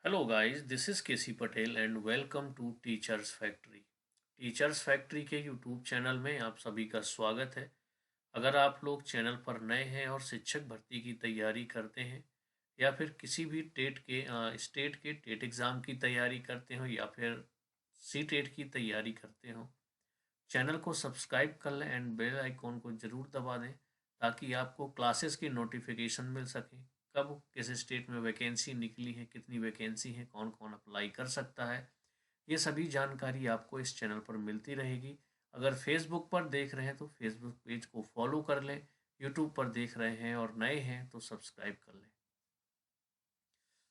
Hello guys, this is KC Patel and welcome to teachers factory. Teachers factory के YouTube channel में आप सभी का स्वागत है। अगर आप लोग चैनल पर नए हैं और शिक्षक भर्ती की तैयारी करते हैं या फिर किसी भी स्टेट के टेट एग्ज़ाम की तैयारी करते हो या फिर सी टेट की तैयारी करते हो, चैनल को सब्सक्राइब कर लें एंड बेल आइकॉन को ज़रूर दबा दें ताकि आपको क्लासेस की नोटिफिकेशन मिल सके। कब किस स्टेट में वैकेंसी निकली है, कितनी वैकेंसी है, कौन कौन अप्लाई कर सकता है, ये सभी जानकारी आपको इस चैनल पर मिलती रहेगी। अगर फेसबुक पर देख रहे हैं तो फेसबुक पेज को फॉलो कर लें, यूट्यूब पर देख रहे हैं और नए हैं तो सब्सक्राइब कर लें।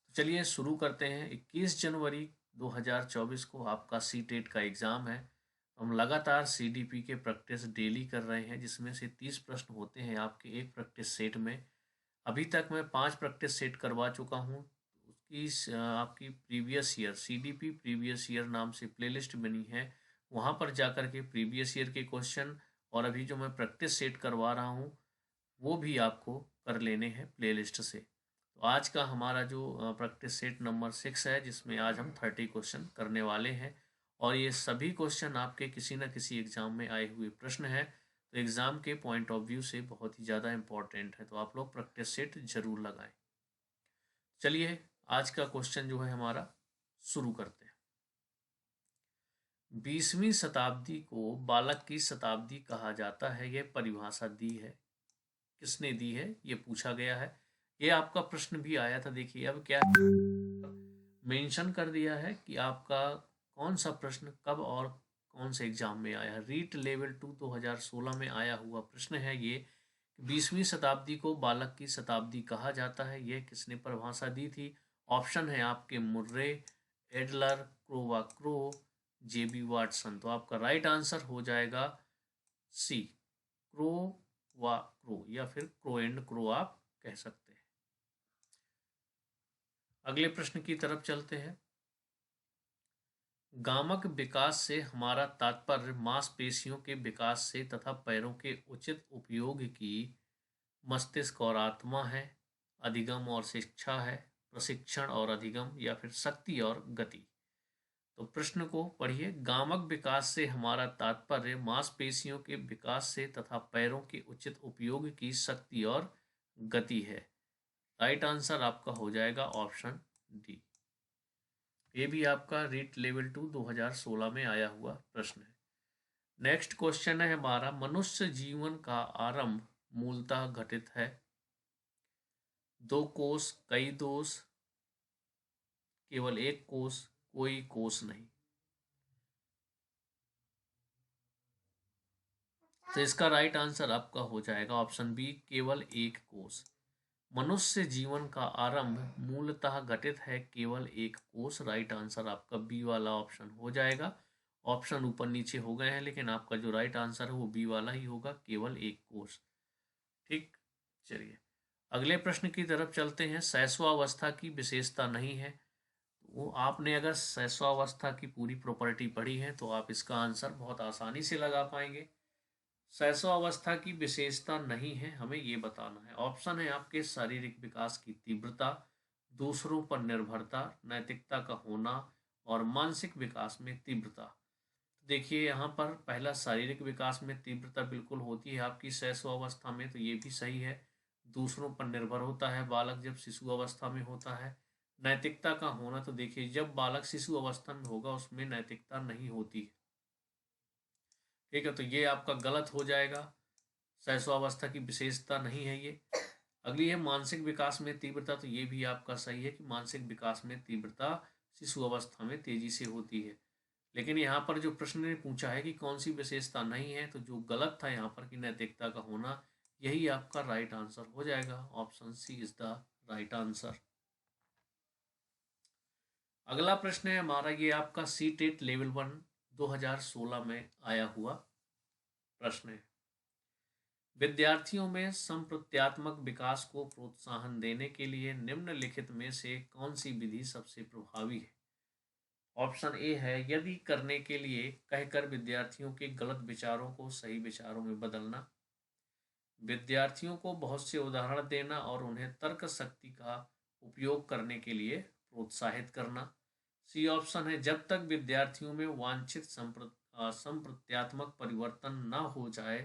तो चलिए शुरू करते हैं। 21 जनवरी 2024 को आपका सी टेट का एग्ज़ाम है। हम लगातार सीडीपी के प्रैक्टिस डेली कर रहे हैं, जिसमें से 30 प्रश्न होते हैं आपके एक प्रैक्टिस सेट में। अभी तक मैं 5 प्रैक्टिस सेट करवा चुका हूँ। उसकी आपकी previous year CDP previous year नाम से प्लेलिस्ट बनी है, वहाँ पर जाकर के प्रीवियस ईयर के क्वेश्चन और अभी जो मैं प्रैक्टिस सेट करवा रहा हूँ वो भी आपको कर लेने हैं प्लेलिस्ट से। तो आज का हमारा जो प्रैक्टिस सेट नंबर 6 है, जिसमें आज हम 30 क्वेश्चन करने वाले हैं और ये सभी क्वेश्चन आपके किसी न किसी एग्ज़ाम में आए हुए प्रश्न हैं, तो एग्ज़ाम के पॉइंट ऑफ व्यू से बहुत ही ज़्यादा इम्पॉर्टेंट है। तो आप लोग प्रैक्टिस सेट ज़रूर लगाएं। चलिए आज का क्वेश्चन जो है हमारा शुरू करते हैं। 20वीं शताब्दी को बालक की शताब्दी कहा जाता है, यह परिभाषा दी है, किसने दी है, ये पूछा गया है। ये आपका प्रश्न भी आया था। देखिए अब क्या मेंशन कर दिया है कि आपका कौन सा प्रश्न कब और कौन से एग्जाम में आया है। रीट लेवल 2 2016 में आया हुआ प्रश्न है ये। 20वीं शताब्दी को बालक की शताब्दी कहा जाता है, यह किसने परिभाषा दी थी। ऑप्शन है आपके मुर्रे, एडलर, क्रो, जेबी वाटसन। तो आपका राइट आंसर हो जाएगा सी, क्रो या फिर क्रो एंड क्रो आप कह सकते हैं। अगले प्रश्न की तरफ चलते हैं। गामक विकास से हमारा तात्पर्य मांसपेशियों के विकास से तथा पैरों के उचित उपयोग की मस्तिष्क और आत्मा है, अधिगम और शिक्षा है, प्रशिक्षण और अधिगम, या फिर शक्ति और गति। तो प्रश्न को पढ़िए। गामक विकास से हमारा तात्पर्य मांसपेशियों के विकास से तथा पैरों के उचित उपयोग की शक्ति और गति है। राइट आंसर आपका हो जाएगा ऑप्शन डी। ये भी आपका रीट लेवल 2 2016 में आया हुआ प्रश्न है। नेक्स्ट क्वेश्चन है हमारा, मनुष्य जीवन का आरंभ मूलतः घटित है। दो कोष, कई दोष, केवल एक कोष, कोई कोष नहीं। तो इसका राइट आंसर आपका हो जाएगा ऑप्शन बी, केवल एक कोष। मनुष्य जीवन का आरंभ मूलतः घटित है, केवल एक कोष। राइट आंसर आपका बी वाला ऑप्शन हो जाएगा। ऑप्शन ऊपर नीचे हो गए हैं, लेकिन आपका जो राइट आंसर है वो बी वाला ही होगा, केवल एक कोष। ठीक, चलिए अगले प्रश्न की तरफ चलते हैं। शैशवावस्था की विशेषता नहीं है। वो आपने अगर शैशवावस्था की पूरी प्रॉपर्टी पढ़ी है तो आप इसका आंसर बहुत आसानी से लगा पाएंगे। शैशवावस्था की विशेषता नहीं है, हमें ये बताना है। ऑप्शन है आपके शारीरिक विकास की तीव्रता, दूसरों पर निर्भरता, नैतिकता का होना और मानसिक विकास में तीव्रता। देखिए यहाँ पर पहला शारीरिक विकास में तीव्रता बिल्कुल होती है आपकी शैशवावस्था में, तो ये भी सही है। दूसरों पर निर्भर होता है बालक जब शिशु अवस्था में होता है। नैतिकता का होना, तो देखिए जब बालक शिशु अवस्था में होगा उसमें नैतिकता नहीं होती है। ठीक है, तो ये आपका गलत हो जाएगा। शैशवावस्था की विशेषता नहीं है ये। अगली है मानसिक विकास में तीव्रता, तो ये भी आपका सही है कि मानसिक विकास में तीव्रता शिशु अवस्था में तेजी से होती है। लेकिन यहाँ पर जो प्रश्न ने पूछा है कि कौन सी विशेषता नहीं है, तो जो गलत था यहाँ पर कि नैतिकता का होना, यही आपका राइट आंसर हो जाएगा। Option c is the right answer. अगला प्रश्न है हमारा, ये आपका सी टेट लेवल 1 2016 में आया हुआ प्रश्न है। विद्यार्थियों में संप्रत्यात्मक विकास को प्रोत्साहन देने के लिए निम्नलिखित में से कौन सी विधि सबसे प्रभावी है। ऑप्शन ए है, यदि करने के लिए कहकर विद्यार्थियों के गलत विचारों को सही विचारों में बदलना, विद्यार्थियों को बहुत से उदाहरण देना और उन्हें तर्क शक्ति का उपयोग करने के लिए प्रोत्साहित करना। सी ऑप्शन है, जब तक विद्यार्थियों में वांछित संप्रत्यात्मक परिवर्तन न हो जाए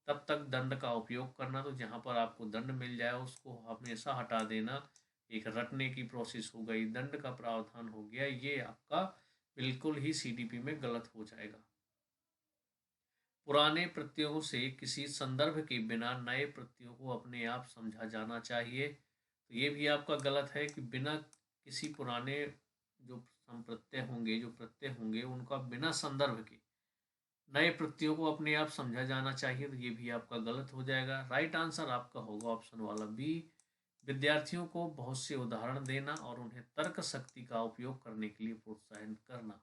तब तक दंड का उपयोग करना। तो जहां पर आपको दंड मिल जाए उसको हमेशा हटा देना। एक रटने की प्रोसेस हो गई, दंड का प्रावधान हो गया, ये आपका बिल्कुल ही सीडीपी में गलत हो जाएगा। पुराने प्रत्ययों से किसी संदर्भ के बिना नए प्रत्ययों को अपने आप समझा जाना चाहिए। तो ये भी आपका गलत है कि बिना किसी पुराने जो संप्रत्यय होंगे, जो प्रत्यय होंगे, उनका बिना संदर्भ के नए प्रत्ययों को अपने आप समझा जाना चाहिए। तो ये भी आपका गलत हो जाएगा। राइट आंसर आपका होगा ऑप्शन वाला बी, विद्यार्थियों को बहुत से उदाहरण देना और उन्हें तर्क शक्ति का उपयोग करने के लिए प्रोत्साहित करना।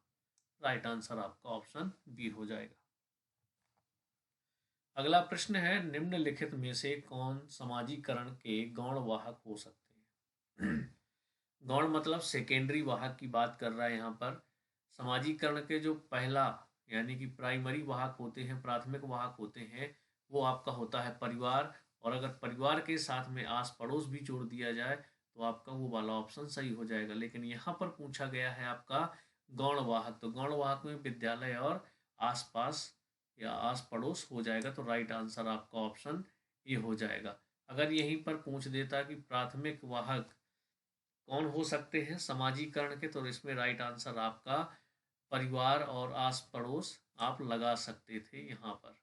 राइट आंसर आपका ऑप्शन बी हो जाएगा। अगला प्रश्न है, निम्नलिखित में से कौन समाजीकरण के गौण वाहक हो सकते हैं? गौण मतलब सेकेंडरी वाहक की बात कर रहा है यहाँ पर। समाजीकरण के जो पहला यानी कि प्राइमरी वाहक होते हैं, प्राथमिक वाहक होते हैं, वो आपका होता है परिवार। और अगर परिवार के साथ में आस पड़ोस भी जोड़ दिया जाए तो आपका वो वाला ऑप्शन सही हो जाएगा। लेकिन यहाँ पर पूछा गया है आपका गौण वाहक, तो गौण वाहक में विद्यालय और आसपास या आस पड़ोस हो जाएगा। तो राइट आंसर आपका ऑप्शन ये हो जाएगा। अगर यहीं पर पूछ देता कि प्राथमिक वाहक कौन हो सकते हैं समाजीकरण के, तो इसमें राइट आंसर आपका परिवार और आस पड़ोस आप लगा सकते थे यहाँ पर।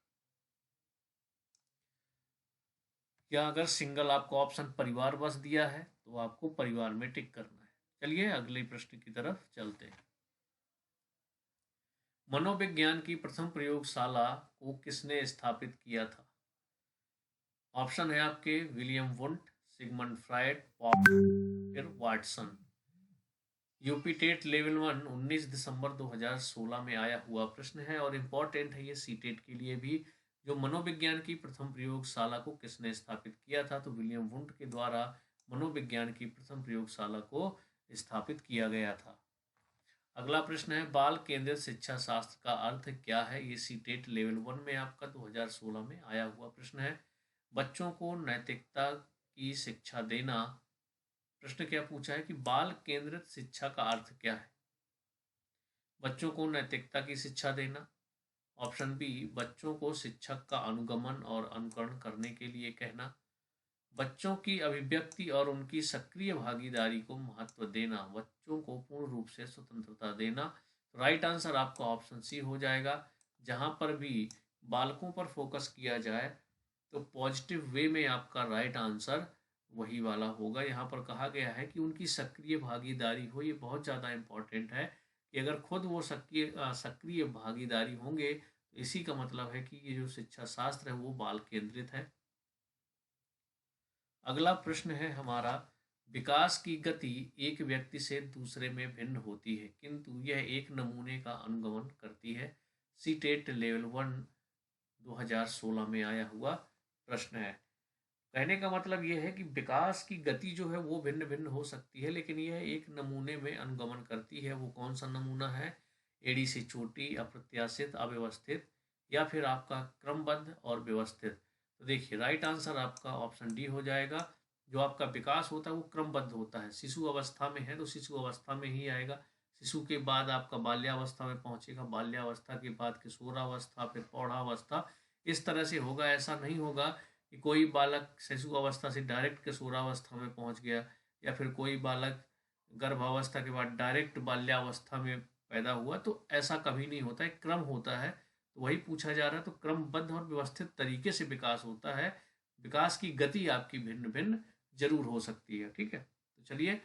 या अगर सिंगल आपको ऑप्शन परिवार बस दिया है तो आपको परिवार में टिक करना है। चलिए अगले प्रश्न की तरफ चलते हैं। मनोविज्ञान की प्रथम प्रयोगशाला को किसने स्थापित किया था? ऑप्शन है आपके विलियम वुंट, सिगमंड फ्राइड, फिर वाटसन। यूपी टेट लेवल 1 19 दिसंबर 2016 में आया हुआ प्रश्न है और इम्पॉर्टेंट है ये सी टेट के लिए भी। जो मनोविज्ञान की प्रथम प्रयोगशाला को किसने स्थापित किया था? तो विलियम वुंट के द्वारा मनोविज्ञान की प्रथम प्रयोगशाला को स्थापित किया गया था। अगला प्रश्न है, बाल केंद्रित शिक्षा शास्त्र का अर्थ क्या है? ये सी टेट लेवल 1 में आपका 2016 में आया हुआ प्रश्न है। बच्चों को नैतिकता की शिक्षा देना। प्रश्न क्या पूछा है कि बाल केंद्रित शिक्षा का अर्थ क्या है? बच्चों को नैतिकता की शिक्षा देना। ऑप्शन बी, बच्चों को शिक्षक का अनुगमन और अनुकरण करने के लिए कहना। बच्चों की अभिव्यक्ति और उनकी सक्रिय भागीदारी को महत्व देना। बच्चों को पूर्ण रूप से स्वतंत्रता देना। राइट आंसर आपका ऑप्शन सी हो जाएगा। जहां पर भी बालकों पर फोकस किया जाए तो पॉजिटिव वे में आपका राइट आंसर वही वाला होगा। यहाँ पर कहा गया है कि उनकी सक्रिय भागीदारी हो। ये बहुत ज़्यादा इम्पोर्टेंट है कि अगर खुद वो सक्रिय भागीदारी होंगे तो इसी का मतलब है कि ये जो शिक्षा शास्त्र है वो बाल केंद्रित है। अगला प्रश्न है हमारा, विकास की गति एक व्यक्ति से दूसरे में भिन्न होती है किंतु यह एक नमूने का अनुगमन करती है। सी टेट लेवल 1 2016 में आया हुआ प्रश्न है। कहने का मतलब यह है कि विकास की गति जो है वो भिन्न भिन्न हो सकती है लेकिन यह एक नमूने में अनुगमन करती है। वो कौन सा नमूना है? एड़ी से चोटी, अप्रत्याशित, अव्यवस्थित, या फिर आपका क्रमबद्ध और व्यवस्थित। तो देखिए राइट आंसर आपका ऑप्शन डी हो जाएगा। जो आपका विकास होता है वो क्रमबद्ध होता है। शिशु अवस्था में है तो शिशु अवस्था में ही आएगा। शिशु के बाद आपका बाल्यावस्था में पहुंचेगा, बाल्यावस्था के बाद किशोरावस्था, फिर प्रौढ़ावस्था, इस तरह से होगा। ऐसा नहीं होगा कि कोई बालक शिशु अवस्था से डायरेक्ट किशोरावस्था में पहुंच गया या फिर कोई बालक गर्भावस्था के बाद डायरेक्ट बाल्यावस्था में पैदा हुआ। तो ऐसा कभी नहीं होता है, क्रम होता है। तो वही पूछा जा रहा है। तो क्रमबद्ध और व्यवस्थित तरीके से विकास होता है। विकास की गति आपकी भिन्न भिन्न जरूर हो सकती है। ठीक है, तो चलिए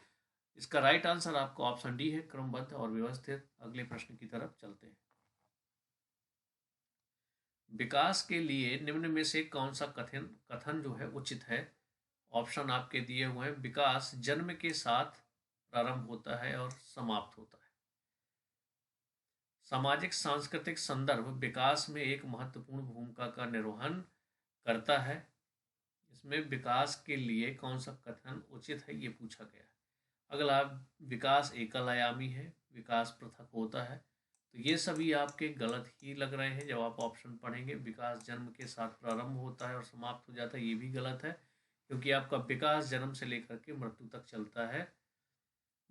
इसका राइट आंसर आपका ऑप्शन डी है, क्रमबद्ध और व्यवस्थित। अगले प्रश्न की तरफ चलते हैं। विकास के लिए निम्न में से कौन सा कथन जो है उचित है? ऑप्शन आपके दिए हुए हैं। विकास जन्म के साथ प्रारंभ होता है और समाप्त होता है। सामाजिक सांस्कृतिक संदर्भ विकास में एक महत्वपूर्ण भूमिका का निर्वहन करता है। इसमें विकास के लिए कौन सा कथन उचित है ये पूछा गया है। अगला, विकास एकल आयामी है, विकास पृथक होता है। तो ये सभी आपके गलत ही लग रहे हैं जब आप ऑप्शन पढ़ेंगे। विकास जन्म के साथ प्रारंभ होता है और समाप्त हो जाता है, ये भी गलत है क्योंकि आपका विकास जन्म से लेकर के मृत्यु तक चलता है।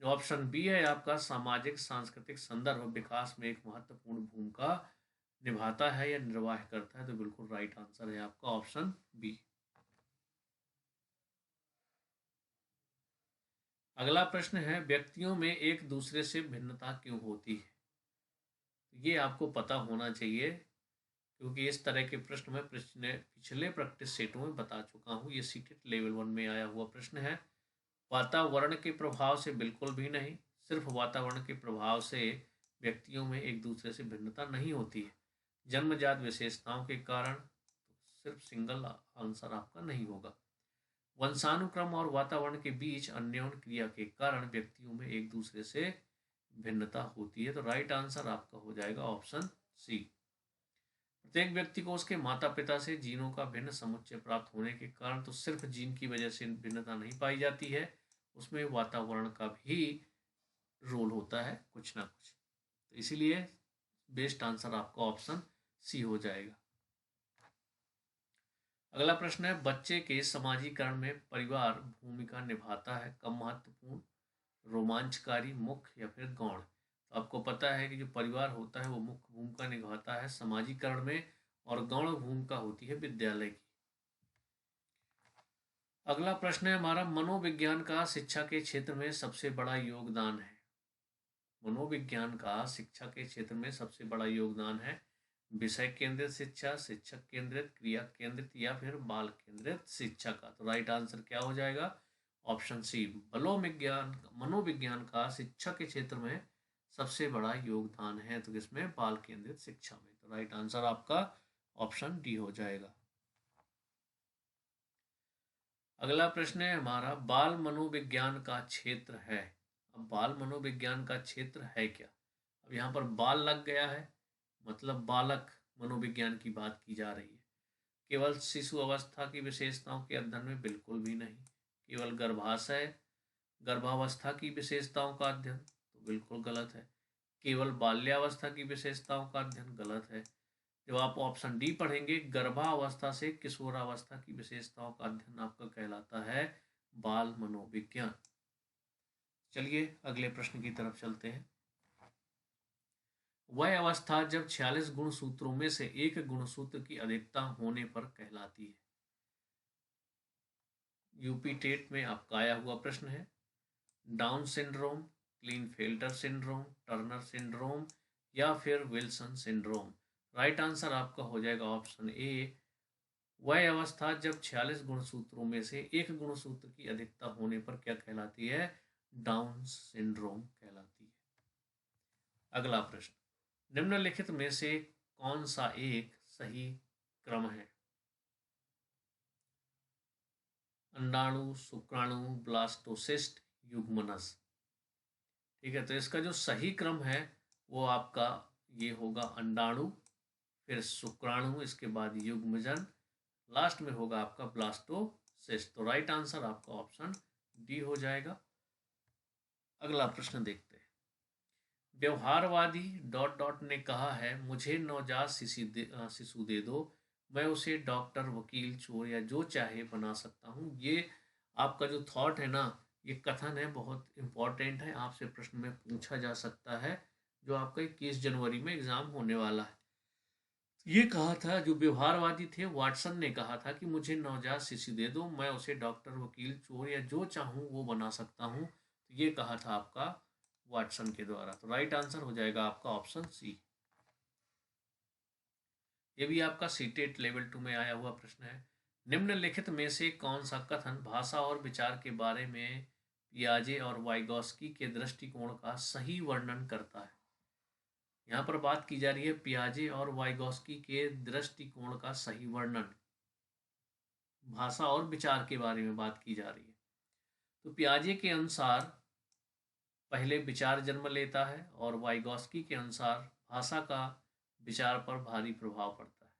ऑप्शन बी है आपका सामाजिक सांस्कृतिक संदर्भ विकास में एक महत्वपूर्ण भूमिका निभाता है या निर्वाह करता है, तो बिल्कुल राइट आंसर है आपका ऑप्शन बी। अगला प्रश्न है व्यक्तियों में एक दूसरे से भिन्नता क्यों होती है? ये आपको पता होना चाहिए क्योंकि इस तरह के प्रश्न मैं पिछले प्रैक्टिस सेटों में बता चुका हूँ। ये सीटेट लेवल 1 में आया हुआ प्रश्न है। वातावरण के प्रभाव से बिल्कुल भी नहीं, सिर्फ वातावरण के प्रभाव से व्यक्तियों में एक दूसरे से भिन्नता नहीं होती है। जन्मजात विशेषताओं के कारण, तो सिर्फ सिंगल आंसर आपका नहीं होगा। वंशानुक्रम और वातावरण के बीच अन्योन्य क्रिया के कारण व्यक्तियों में एक दूसरे से भिन्नता होती है, तो राइट आंसर आपका हो जाएगा ऑप्शन सी। प्रत्येक व्यक्ति को उसके माता पिता से जीनों का भिन्न समुच्चय प्राप्त होने के कारण तो सिर्फ जीन की वजह से भिन्नता नहीं पाई जाती है, उसमें वातावरण का भी रोल होता है कुछ ना कुछ। तो इसीलिए बेस्ट आंसर आपका ऑप्शन सी हो जाएगा। अगला प्रश्न है बच्चे के समाजीकरण में परिवार भूमिका निभाता है, कम महत्वपूर्ण, रोमांचकारी, मुख्य या फिर गौण? तो आपको पता है कि जो परिवार होता है वो मुख्य भूमिका निभाता है समाजीकरण में, और गौण भूमिका होती है विद्यालय की। अगला प्रश्न है हमारा मनोविज्ञान का शिक्षा के क्षेत्र में सबसे बड़ा योगदान है। मनोविज्ञान का शिक्षा के क्षेत्र में सबसे बड़ा योगदान है विषय केंद्रित शिक्षा, शिक्षक केंद्रित, क्रिया केंद्रित या फिर बाल केंद्रित शिक्षा का। तो राइट आंसर क्या हो जाएगा? Option c. मनोविज्ञान का शिक्षा के क्षेत्र में सबसे बड़ा योगदान है, तो किसमें? बाल केंद्रित शिक्षा में। तो राइट आंसर आपका ऑप्शन डी हो जाएगा। अगला प्रश्न है हमारा बाल मनोविज्ञान का क्षेत्र है। अब बाल मनोविज्ञान का क्षेत्र है क्या? अब यहाँ पर बाल लग गया है, मतलब बालक मनोविज्ञान की बात की जा रही है। केवल शिशु अवस्था की विशेषताओं के अध्ययन में? बिल्कुल भी नहीं। केवल गर्भावस्था की विशेषताओं का अध्ययन? तो बिल्कुल गलत है। केवल बाल्यावस्था की विशेषताओं का अध्ययन? गलत है। जब आप ऑप्शन डी पढ़ेंगे गर्भावस्था से किशोरावस्था की विशेषताओं का अध्ययन आपका कहलाता है बाल मनोविज्ञान। चलिए अगले प्रश्न की तरफ चलते हैं। वह अवस्था जब 46 गुणसूत्रों में से एक गुणसूत्र की अधिकता होने पर कहलाती है। यूपी टेट में आपका आया हुआ प्रश्न है। Down syndrome, Klinefelter syndrome, Turner syndrome या फिर विल्सन सिंड्रोम? राइट आंसर आपका हो जाएगा ऑप्शन ए। वह अवस्था जब 46 गुणसूत्रों में से एक गुणसूत्र की अधिकता होने पर क्या कहलाती है? डाउन सिंड्रोम कहलाती है। अगला प्रश्न, निम्नलिखित में से कौन सा एक सही क्रम है? अंडाणु, शुक्राणु, ब्लास्टोसिस्ट, युग्मनज। ठीक है, तो इसका जो सही क्रम है वो आपका ये होगा अंडाणु, फिर शुक्राणु, इसके बाद युग्मजन, लास्ट में होगा आपका ब्लास्टोसिस्ट। तो राइट आंसर आपका ऑप्शन डी हो जाएगा। अगला प्रश्न देखते हैं। व्यवहारवादी डॉट डॉट ने कहा है मुझे नवजात शिशु दे दो, मैं उसे डॉक्टर, वकील, चोर या जो चाहे बना सकता हूँ। ये आपका जो थॉट है ना, ये कथन है, बहुत इंपॉर्टेंट है, आपसे प्रश्न में पूछा जा सकता है, जो आपका 21 जनवरी में एग्जाम होने वाला है। ये कहा था, जो व्यवहारवादी थे वाटसन ने कहा था कि मुझे नवजात शिशु दे दो, मैं उसे डॉक्टर, वकील, चोर या जो चाहूँ वो बना सकता हूँ। तो ये कहा था आपका वाटसन के द्वारा। तो राइट आंसर हो जाएगा आपका ऑप्शन सी। ये भी आपका सीटेट लेवल 2 में आया हुआ प्रश्न है। निम्नलिखित में से कौन सा कथन भाषा और विचार के बारे में पियाजे और वाइगॉस्की के दृष्टिकोण का सही वर्णन करता है? यहाँ पर बात की जा रही है पियाजे और वाइगॉस्की के दृष्टिकोण का सही वर्णन, भाषा और विचार के बारे में बात की जा रही है। तो पियाजे के अनुसार पहले विचार जन्म लेता है और वाइगॉस्की के अनुसार भाषा का विचार पर भारी प्रभाव पड़ता है।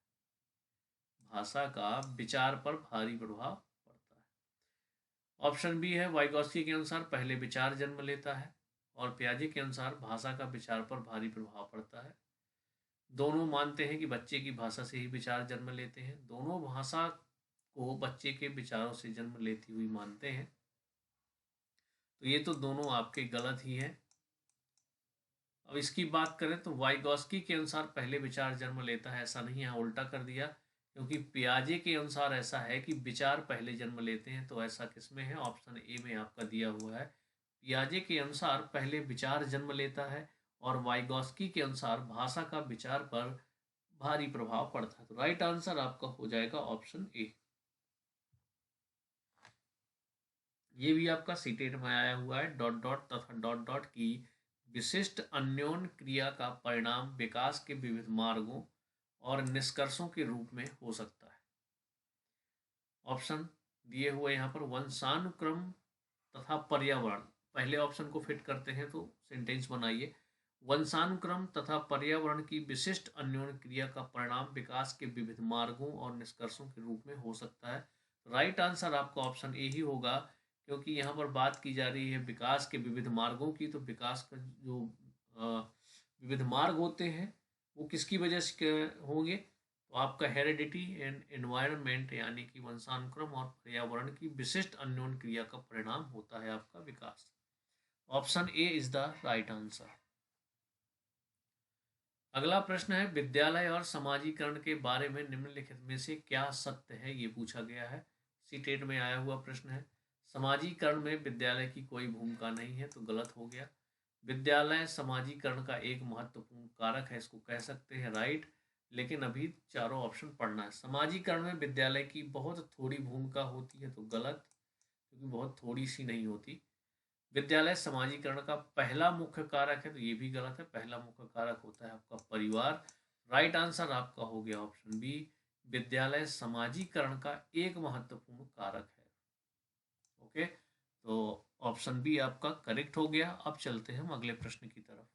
भाषा का विचार पर भारी प्रभाव पड़ता है। ऑप्शन बी है, वाइगॉस्की के अनुसार पहले विचार जन्म लेता है और पियाजे के अनुसार भाषा का विचार पर भारी प्रभाव पड़ता है। दोनों मानते हैं कि बच्चे की भाषा से ही विचार जन्म लेते हैं। दोनों भाषा को बच्चे के विचारों से जन्म लेती हुई मानते हैं। तो ये तो दोनों आपके गलत ही हैं। अब इसकी बात करें तो वाइगॉस्की के अनुसार पहले विचार जन्म लेता है, ऐसा नहीं, यहाँ उल्टा कर दिया, क्योंकि पियाजे के अनुसार ऐसा है कि विचार पहले जन्म लेते हैं। तो ऐसा किसमें है? ऑप्शन ए में आपका दिया हुआ है। पियाजे के अनुसार पहले विचार जन्म लेता है और वाइगॉस्की के अनुसार भाषा का विचार पर भारी प्रभाव पड़ता है। तो राइट आंसर आपका हो जाएगा ऑप्शन ए। ये भी आपका सीटेट में आया हुआ है। डॉट डॉट तथा डॉट डॉट की विशिष्ट अन्योन क्रिया का परिणाम विकास के विविध मार्गों और निष्कर्षों के रूप में हो सकता है। ऑप्शन दिए हुए यहाँ पर वंशानुक्रम तथा पर्यावरण। पहले ऑप्शन को फिट करते हैं तो सेंटेंस बनाइए। वंशानुक्रम तथा पर्यावरण की विशिष्ट अन्योन क्रिया का परिणाम विकास के विविध मार्गों और निष्कर्षों के रूप में हो सकता है। राइट आंसर आपका ऑप्शन ए ही होगा, क्योंकि यहाँ पर बात की जा रही है विकास के विविध मार्गों की। तो विकास का जो विविध मार्ग होते हैं वो किसकी वजह से होंगे? तो आपका हेरिडिटी एंड एनवायरनमेंट, यानी कि वंशानुक्रम और पर्यावरण की विशिष्ट अन्योन क्रिया का परिणाम होता है आपका विकास। Option A is the right answer. अगला प्रश्न है, विद्यालय और समाजीकरण के बारे में निम्नलिखित में से क्या सत्य है? ये पूछा गया है, सीटेट में आया हुआ प्रश्न है। समाजीकरण में विद्यालय की कोई भूमिका नहीं है, तो गलत हो गया। विद्यालय समाजीकरण का एक महत्वपूर्ण कारक है, इसको कह सकते हैं राइट। लेकिन अभी चारों ऑप्शन पढ़ना है। समाजीकरण में विद्यालय की बहुत थोड़ी भूमिका होती है, तो गलत, क्योंकि बहुत थोड़ी सी नहीं होती। विद्यालय समाजीकरण का पहला मुख्य कारक है, तो ये भी गलत है। पहला मुख्य कारक होता है आपका परिवार। राइट आंसर आपका हो गया ऑप्शन बी, विद्यालय समाजीकरण का एक महत्वपूर्ण कारक है। ओके, तो ऑप्शन बी आपका करेक्ट हो गया। अब चलते हैं हम अगले प्रश्न की तरफ।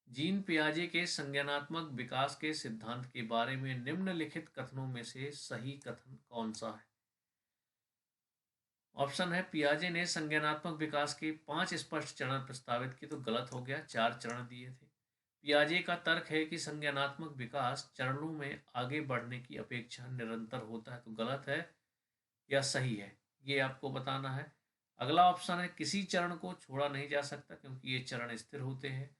जीन पियाजे के संज्ञानात्मक विकास के सिद्धांत के बारे में निम्नलिखित कथनों में से सही कथन कौन सा है? ऑप्शन है, पियाजे ने संज्ञानात्मक विकास के 5 स्पष्ट चरण प्रस्तावित किए, तो गलत हो गया, 4 चरण दिए थे। पियाजे का तर्क है कि संज्ञानात्मक विकास चरणों में आगे बढ़ने की अपेक्षा निरंतर होता है, तो गलत है या सही है, ये आपको बताना है। अगला ऑप्शन है, किसी चरण को छोड़ा नहीं जा सकता क्योंकि ये चरण स्थिर होते हैं।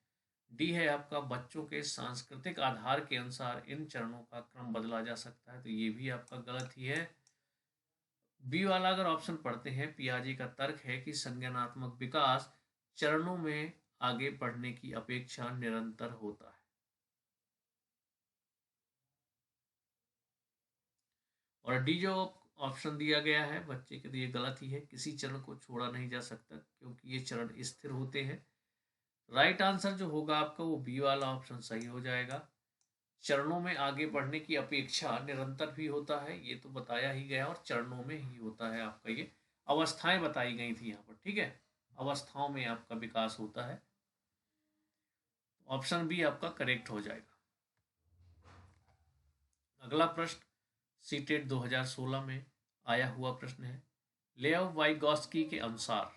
डी है आपका, बच्चों के सांस्कृतिक आधार के अनुसार इन चरणों का क्रम बदला जा सकता है, तो ये भी आपका गलत ही है। बी वाला अगर ऑप्शन पढ़ते हैं, पियाजे का तर्क है कि संज्ञानात्मक विकास चरणों में आगे बढ़ने की अपेक्षा निरंतर होता है। और डी जो ऑप्शन दिया गया है बच्चे के, तो ये गलत ही है। किसी चरण को छोड़ा नहीं जा सकता क्योंकि ये चरण स्थिर होते हैं। राइट आंसर जो होगा आपका वो बी वाला ऑप्शन सही हो जाएगा। चरणों में आगे बढ़ने की अपेक्षा निरंतर भी होता है, ये तो बताया ही गया, और चरणों में ही होता है आपका। ये अवस्थाएं बताई गई थी यहाँ पर, ठीक है, अवस्थाओं में आपका विकास होता है। ऑप्शन बी आपका करेक्ट हो जाएगा। अगला प्रश्न सीटेट 2016 में आया हुआ प्रश्न है। लेव वाइगॉस्की के अनुसार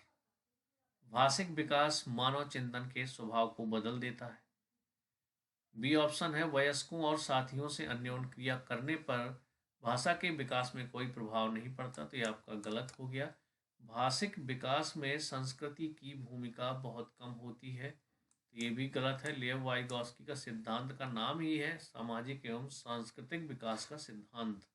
भाषिक विकास मानव चिंतन के स्वभाव को बदल देता है। बी ऑप्शन है, वयस्कों और साथियों से अन्योन क्रिया करने पर भाषा के विकास में कोई प्रभाव नहीं पड़ता, तो ये आपका गलत हो गया। भाषिक विकास में संस्कृति की भूमिका बहुत कम होती है, तो ये भी गलत है। लेव वाइगॉस्की का सिद्धांत का नाम ही है सामाजिक एवं सांस्कृतिक विकास का सिद्धांत।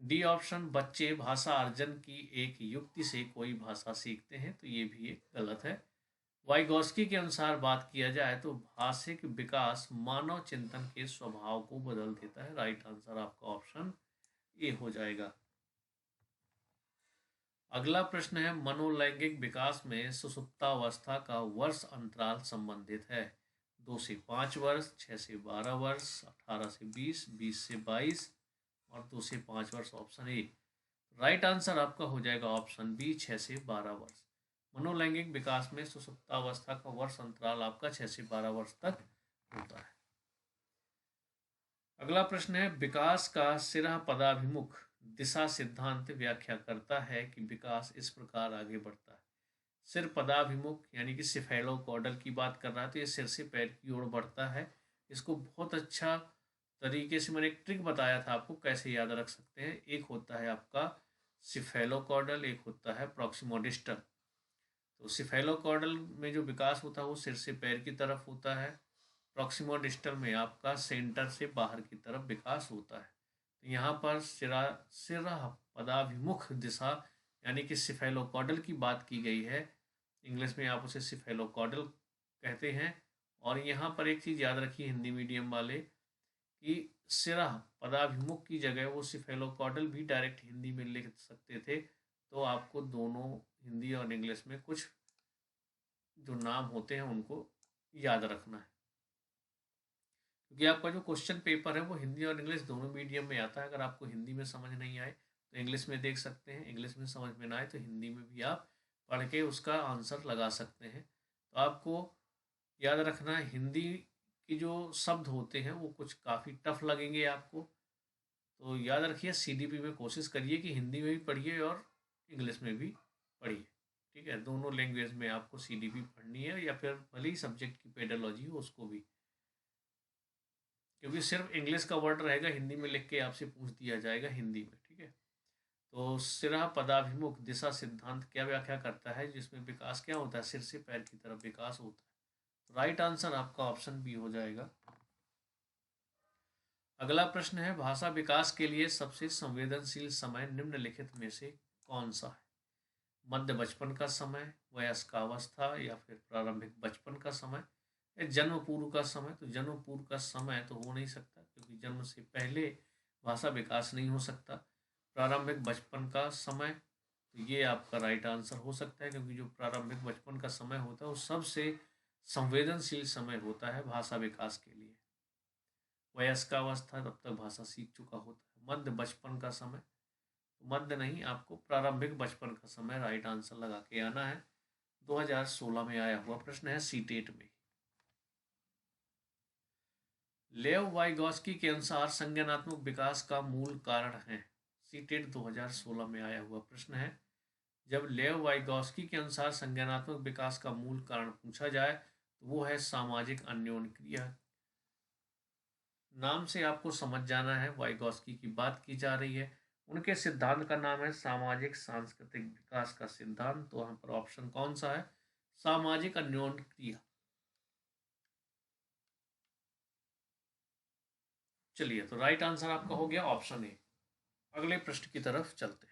डी ऑप्शन, बच्चे भाषा अर्जन की एक युक्ति से कोई भाषा सीखते हैं, तो ये भी एक गलत है। वाइगॉस्की के अनुसार बात किया जाए तो भाषिक विकास मानव चिंतन के स्वभाव को बदल देता है। राइट आंसर आपका ऑप्शन ए हो जाएगा। अगला प्रश्न है, मनोलैंगिक विकास में सुसुप्तावस्था का वर्ष अंतराल संबंधित है। 2 से 5 वर्ष, 6 से 12 वर्ष, 18 से 20, 20 से 22 और 2 से 5 वर्ष। Option A. राइट आंसर आपका हो जाएगा ऑप्शन बी, 6 से 12 वर्ष। मनोलैंगिक विकास में सुसुप्तावस्था का वर्ष अंतराल आपका 6 से 12 वर्ष तक होता है। अगला प्रश्न है, विकास का सिरा पदाभिमुख दिशा सिद्धांत व्याख्या करता है कि विकास इस प्रकार आगे बढ़ता है। सिर पदाभिमुख यानी कि सिफेलोकॉर्डल की बात कर रहा है, तो ये सिर से पैर की ओर बढ़ता है। इसको बहुत अच्छा तरीके से मैंने एक ट्रिक बताया था आपको कैसे याद रख सकते हैं। एक होता है आपका सिफेलोकॉर्डल, एक होता है प्रॉक्सिमोडिस्टल। तो सिफेलोकॉर्डल में जो विकास होता है वो सिर से पैर की तरफ होता है, प्रॉक्सिमोडिस्टल में आपका सेंटर से बाहर की तरफ विकास होता है। तो यहाँ पर सिरा पदाभिमुख दिशा यानी कि सिफेलोकॉर्डल की बात की गई है। इंग्लिश में आप उसे सिफेलोकॉर्डल कहते हैं। और यहाँ पर एक चीज़ याद रखिए हिंदी मीडियम वाले कि सिरा पदाभिमुख की जगह वो सिफेलोकॉर्डल भी डायरेक्ट हिंदी में लिख सकते थे। तो आपको दोनों हिंदी और इंग्लिश में कुछ जो नाम होते हैं उनको याद रखना है, क्योंकि आपका जो क्वेश्चन पेपर है वो हिंदी और इंग्लिश दोनों मीडियम में आता है। अगर आपको हिंदी में समझ नहीं आए तो इंग्लिश में देख सकते हैं, इंग्लिश में समझ में ना आए तो हिंदी में भी आप पढ़ के उसका आंसर लगा सकते हैं। तो आपको याद रखना है हिंदी की जो शब्द होते हैं वो कुछ काफ़ी टफ लगेंगे आपको। तो याद रखिए सीडीपी में कोशिश करिए कि हिंदी में भी पढ़िए और इंग्लिश में भी पढ़िए। ठीक है, दोनों लैंग्वेज में आपको सीडीपी पढ़नी है, या फिर भले ही सब्जेक्ट की पेडोलॉजी हो उसको भी, क्योंकि सिर्फ इंग्लिश का वर्ड रहेगा हिंदी में लिख के आपसे पूछ दिया जाएगा हिंदी में। ठीक है, तो सिरा पदाभिमुख दिशा सिद्धांत क्या व्याख्या करता है, जिसमें विकास क्या होता है, सिर से पैर की तरफ विकास होता है। राइट आंसर आपका ऑप्शन बी हो जाएगा। अगला प्रश्न है, भाषा विकास के लिए सबसे संवेदनशील समय निम्नलिखित में से कौन सा है? मध्य बचपन का समय, वयस्कावस्था, या फिर प्रारंभिक बचपन का समय, या जन्म पूर्व का समय। तो जन्म पूर्व का समय तो हो नहीं सकता, क्योंकि जन्म से पहले भाषा विकास नहीं हो सकता। प्रारंभिक बचपन का समय, तो ये आपका राइट आंसर हो सकता है, क्योंकि जो प्रारंभिक बचपन का समय होता है वो सबसे संवेदनशील समय होता है भाषा विकास के लिए। वयस्कावस्था, तब तक भाषा सीख चुका होता है। मध्य बचपन का समय, तो मध्य नहीं, आपको प्रारंभिक बचपन का समय राइट आंसर लगा के आना है। 2016 में आया हुआ प्रश्न है सीटेट में। लेव वाइगॉस्की के अनुसार संज्ञानात्मक विकास का मूल कारण है। सीटेट 2016 में आया हुआ प्रश्न है। जब लेव वाइगॉस्की के अनुसार संज्ञानात्मक विकास का मूल कारण पूछा जाए तो वो है सामाजिक अन्योन्य क्रिया। नाम से आपको समझ जाना है वाइगॉस्की की बात की जा रही है। उनके सिद्धांत का नाम है सामाजिक सांस्कृतिक विकास का सिद्धांत। तो वहां पर ऑप्शन कौन सा है? सामाजिक अन्योन्य क्रिया। चलिए, तो राइट आंसर आपका हो गया ऑप्शन ए। अगले प्रश्न की तरफ चलते हैं।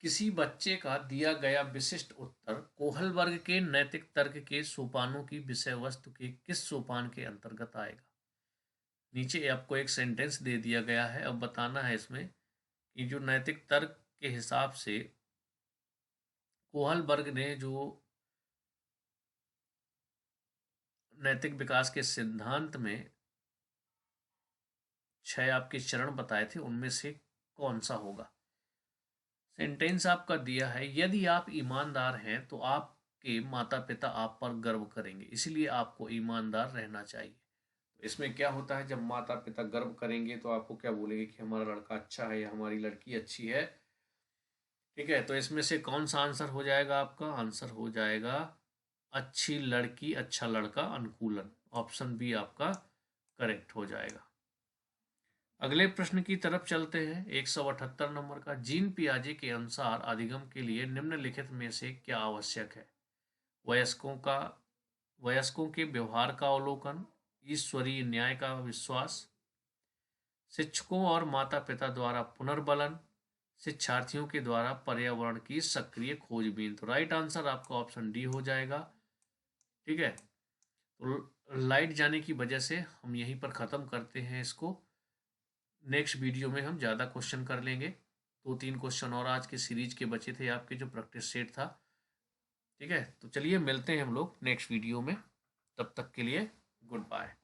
किसी बच्चे का दिया गया विशिष्ट उत्तर कोहल वर्ग के नैतिक तर्क के सोपानों की विषय वस्तु के किस सोपान के अंतर्गत आएगा? नीचे आपको एक सेंटेंस दे दिया गया है, अब बताना है इसमें कि जो नैतिक तर्क के हिसाब से कोहल वर्ग ने जो नैतिक विकास के सिद्धांत में 6 आपके चरण बताए थे उनमें से कौन सा होगा? सेंटेंस आपका दिया है, यदि आप ईमानदार हैं तो आपके माता पिता आप पर गर्व करेंगे, इसलिए आपको ईमानदार रहना चाहिए। तो इसमें क्या होता है, जब माता पिता गर्व करेंगे तो आपको क्या बोलेंगे कि हमारा लड़का अच्छा है या हमारी लड़की अच्छी है। ठीक है, तो इसमें से कौन सा आंसर हो जाएगा? आपका आंसर हो जाएगा अच्छी लड़की अच्छा लड़का अनुकूलन। ऑप्शन बी आपका करेक्ट हो जाएगा। अगले प्रश्न की तरफ चलते हैं। 178 नंबर का, जीन पियाजे के अनुसार अधिगम के लिए निम्नलिखित में से क्या आवश्यक है? वयस्कों के व्यवहार का अवलोकन, ईश्वरीय न्याय का विश्वास, शिक्षकों और माता पिता द्वारा पुनर्बलन, शिक्षार्थियों के द्वारा पर्यावरण की सक्रिय खोजबीन। तो राइट आंसर आपका ऑप्शन डी हो जाएगा। ठीक है, तो लाइट जाने की वजह से हम यहीं पर ख़त्म करते हैं इसको। नेक्स्ट वीडियो में हम ज़्यादा क्वेश्चन कर लेंगे। 2-3 क्वेश्चन और आज के सीरीज के बचे थे आपके जो प्रैक्टिस सेट था। ठीक है, तो चलिए मिलते हैं हम लोग नेक्स्ट वीडियो में। तब तक के लिए गुड बाय।